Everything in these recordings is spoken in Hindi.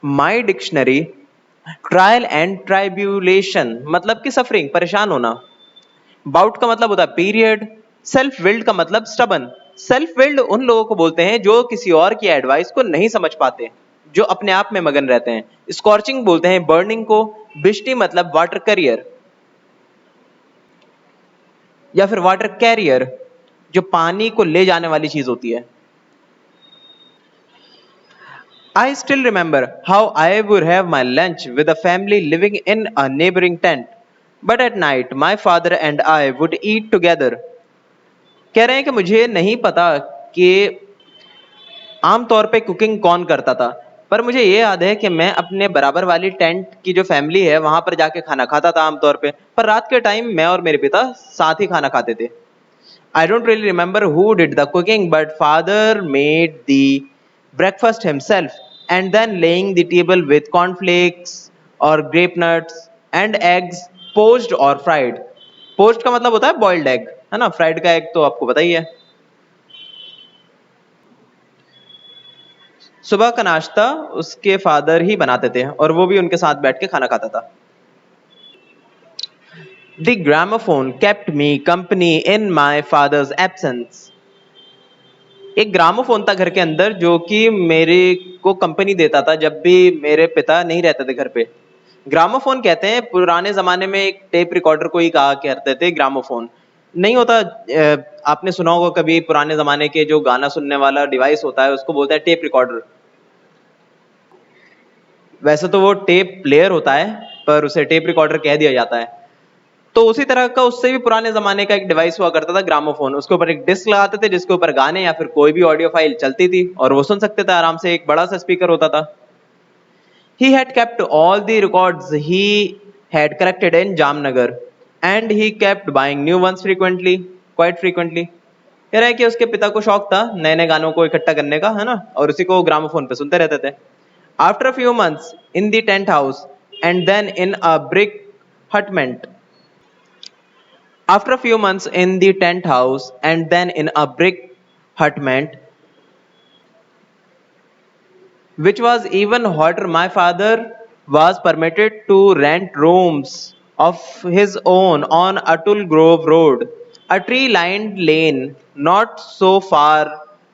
माई डिक्शनरी, ट्रायल एंड ट्राइब्यूलेशन मतलब कि सफरिंग, परेशान होना। बाउट का मतलब होता है पीरियड। सेल्फ विल्ड का मतलब स्टबन। सेल्फ विल्ड उन लोगों को बोलते हैं जो किसी और की एडवाइस को नहीं समझ पाते, जो अपने आप में मगन रहते हैं। स्कॉर्चिंग बोलते हैं बर्निंग को। बिस्टी मतलब वाटर कैरियर या फिर वाटर कैरियर, जो पानी को ले जाने वाली चीज होती है। I still remember how I would have my lunch with a family living in a neighboring tent. But at night, my father and I would eat together. कह रहे हैं कि मुझे नहीं पता कि आमतौर पे कुकिंग कौन करता था, पर मुझे ये याद है कि मैं अपने बराबर वाली टेंट की जो फैमिली है वहां पर जाके खाना खाता था आमतौर पे, पर रात के टाइम मैं और मेरे पिता साथ ही खाना खाते थे। I don't really remember who did the cooking, but father made the breakfast himself and then laying the table with cornflakes or grape nuts and eggs, poached or fried. Poached का मतलब होता है boiled egg, है ना? Fried का egg तो आपको पता ही है। सुबह का नाश्ता उसके फादर ही बनाते थे और वो भी उनके साथ बैठ के खाना खाता था। The gramophone kept me company in my father's absence. एक ग्रामोफोन था घर के अंदर जो कि मेरे को कंपनी देता था जब भी मेरे पिता नहीं रहते थे घर पे। ग्रामोफोन कहते हैं, पुराने जमाने में एक टेप रिकॉर्डर को ही कहा करते थे ग्रामोफोन। नहीं होता, आपने सुना होगा कभी, पुराने जमाने के जो गाना सुनने वाला डिवाइस होता है उसको बोलते हैं टेप रिकॉर्डर। वैसे तो वो टेप प्लेयर होता है, पर उसे टेप रिकॉर्डर कह दिया जाता है। तो उसी तरह का उससे भी पुराने जमाने का एक डिवाइस हुआ करता था ग्रामोफोन। उसके ऊपर एक डिस्क लगाते थे जिसके ऊपर गाने या फिर कोई भी ऑडियो फाइल चलती थी और वो सुन सकते थे आराम से। एक बड़ा सा स्पीकर होता था। He had kept all the records he had collected in Jamnagar and he kept buying new ones frequently, quite frequently. कह रहा है कि उसके पिता को शौक था नए नए गानों को इकट्ठा करने का, है ना, और उसी को ग्रामोफोन पे सुनते रहते थे। After a few months in the tent house and then in a brick hutment, after a few months in the tent house and then in a brick hutment, which was even hotter, my father was permitted to rent rooms of his own on Atul Grove Road, a tree lined lane not so far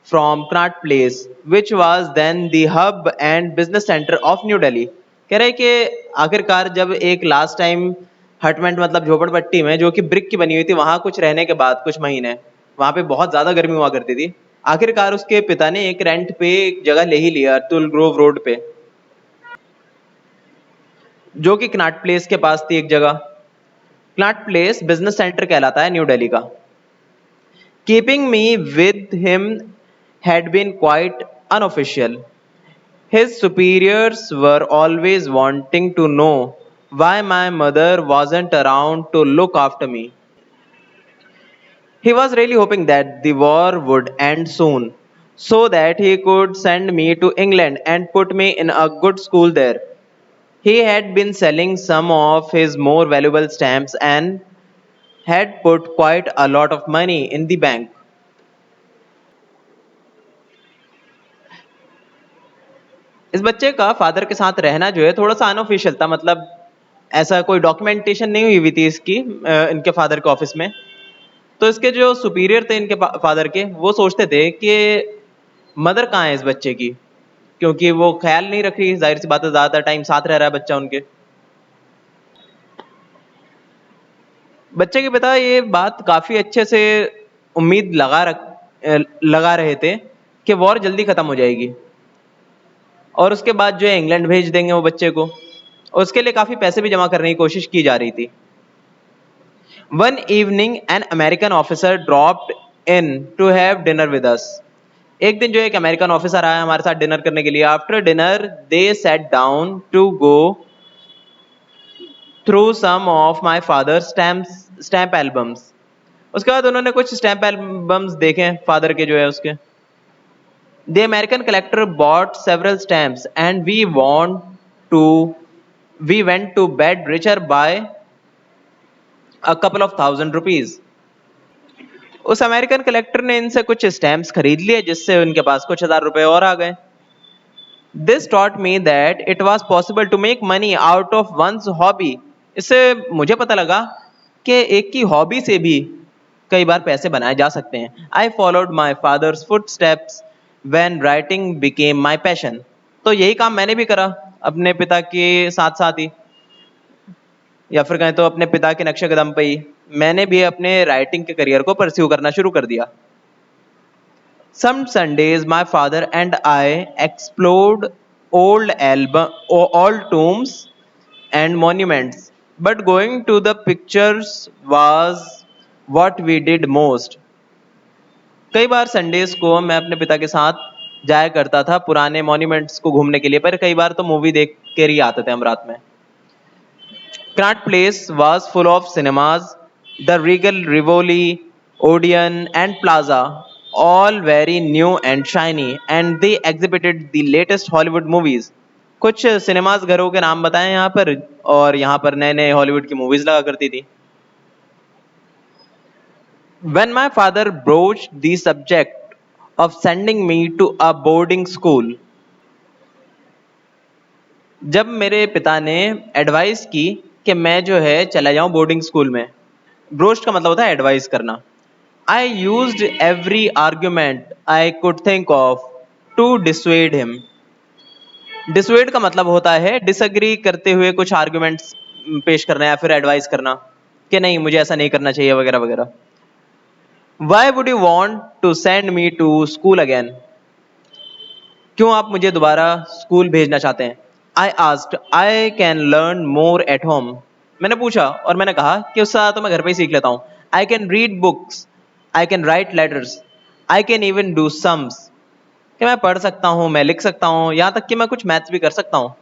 from Connaught Place, which was then the hub and business center of New Delhi. कह रहे कि आखिरकार जब एक लास्ट टाइम हटमेंट मतलब झोपड़पट्टी में जो कि ब्रिक की बनी हुई थी वहां कुछ रहने के बाद कुछ महीने वहां पे बहुत ज्यादा गर्मी हुआ करती थी, आखिरकार उसके पिता ने एक रेंट पे एक जगह ले ही लिया अतुल ग्रोव रोड पे, जो कि कनॉट प्लेस के पास थी एक जगह। कनॉट प्लेस बिजनेस सेंटर कहलाता है न्यू दिल्ली का। Keeping me with him had been quite unofficial. His superiors were always wanting to know why my mother wasn't around to look after me. He was really hoping that the war would end soon so that he could send me to England and put me in a good school there. He had been selling some of his more valuable stamps and had put quite a lot of money in the bank. इस बच्चे का फादर के साथ रहना जो है थोड़ा सा अनऑफिशियल था, मतलब ऐसा कोई डॉक्यूमेंटेशन नहीं हुई हुई थी इसकी इनके फादर के ऑफिस में। तो इसके जो सुपीरियर थे इनके फादर के, वो सोचते थे कि मदर कहाँ है इस बच्चे की, क्योंकि वो ख्याल नहीं रख रही, जाहिर सी बात है ज्यादातर टाइम साथ रह रहा है बच्चा उनके। बच्चे के पिता ये बात काफी अच्छे से उम्मीद लगा रहे थे कि वॉर जल्दी खत्म हो जाएगी और उसके बाद जो है इंग्लैंड भेज देंगे वो बच्चे को। उसके लिए काफी पैसे भी जमा करने की कोशिश की जा रही थी। One evening an American officer dropped in to have dinner with us. एक दिन जो एक अमेरिकन ऑफिसर आया हमारे साथ डिनर करने के लिए। After dinner they sat down to go through some of my father stamp albums. उसके बाद उन्होंने कुछ स्टैम्प एल्बम्स देखे फादर के जो है उसके। The American collector bought several stamps and two we went to bed richer by a couple of ₹1000। उस अमेरिकन कलेक्टर ने इनसे कुछ स्टैम्प्स खरीद लिए जिससे उनके पास कुछ ₹1000 और आ गए। This taught me that it was possible to make money out of one's hobby. इससे मुझे पता लगा कि एक की हॉबी से भी कई बार पैसे बनाए जा सकते हैं. I followed my father's footsteps when writing became my passion. तो यही काम मैंने भी करा अपने पिता के साथ साथ ही, या फिर कहें तो अपने पिता के नक्शे कदम पे ही मैंने भी अपने राइटिंग के करियर को परस्यू करना शुरू कर दिया. Some Sundays, my father and I explored old tombs and monuments, but going to the pictures was what we did most. कई बार संडेज को मैं अपने पिता के साथ जाया करता था पुराने मॉन्यूमेंट्स को घूमने के लिए, पर कई बार तो मूवी देख कर ही आते थे हम रात में. Connaught Place was full of cinemas, the Regal Rivoli, Odeon, and Plaza, all very new and shiny, and they exhibited the latest Hollywood movies. कुछ सिनेमाज घरों के नाम बताएं यहाँ पर, और यहाँ पर नए नए हॉलीवुड की मूवीज लगा करती थी. When my father broached the subject of sending me to a boarding school, जब मेरे पिता ने एडवाइस की कि मैं जो है चला जाऊं बोर्डिंग स्कूल में. ब्रोस्ट का मतलब होता है एडवाइस करना. I used every argument I could think of to dissuade him. Dissuade का मतलब होता है डिसएग्री करते हुए कुछ आर्ग्यूमेंट्स पेश करना या फिर एडवाइस करना कि नहीं मुझे ऐसा नहीं करना चाहिए वगैरह वगैरह. Why would you want to send me to school again? क्यों आप मुझे दोबारा स्कूल भेजना चाहते हैं? I asked, I can learn more at home. मैंने पूछा और मैंने कहा कि उससे ज़्यादा तो मैं घर पे ही सीख लेता हूँ. I can read books, I can write letters, I can even do sums. कि मैं पढ़ सकता हूँ, मैं लिख सकता हूँ, यहाँ तक कि मैं कुछ मैथ्स भी कर सकता हूँ.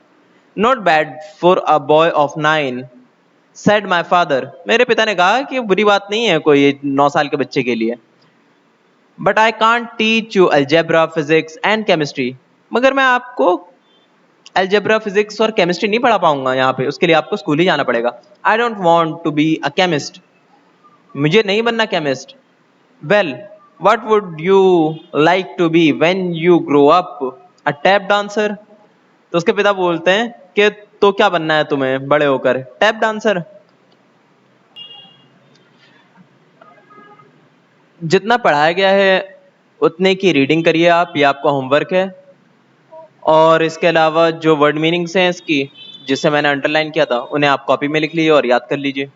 Not bad for a boy of 9, said my father. मेरे पिता ने कहा कि बुरी बात नहीं है कोई 9 साल के बच्चे के लिए. But I can't teach you algebra, physics and chemistry. मगर मैं आपको अलजेब्रा, फिजिक्स और केमिस्ट्री नहीं पढ़ा पाऊंगा यहाँ पे, उसके लिए आपको स्कूल ही जाना पड़ेगा. I don't want to be a chemist. मुझे नहीं बनना chemist. Well, what would you like to be when you grow up? A tap dancer. तो उसके पिता बोलते हैं कि तो क्या बनना है तुम्हें बड़े होकर? Tap dancer. जितना पढ़ाया गया है उतने की रीडिंग करिए आप, ये आपका होमवर्क है. और इसके अलावा जो वर्ड मीनिंग्स हैं इसकी, जिसे मैंने अंडरलाइन किया था, उन्हें आप कॉपी में लिख लीजिए और याद कर लीजिए.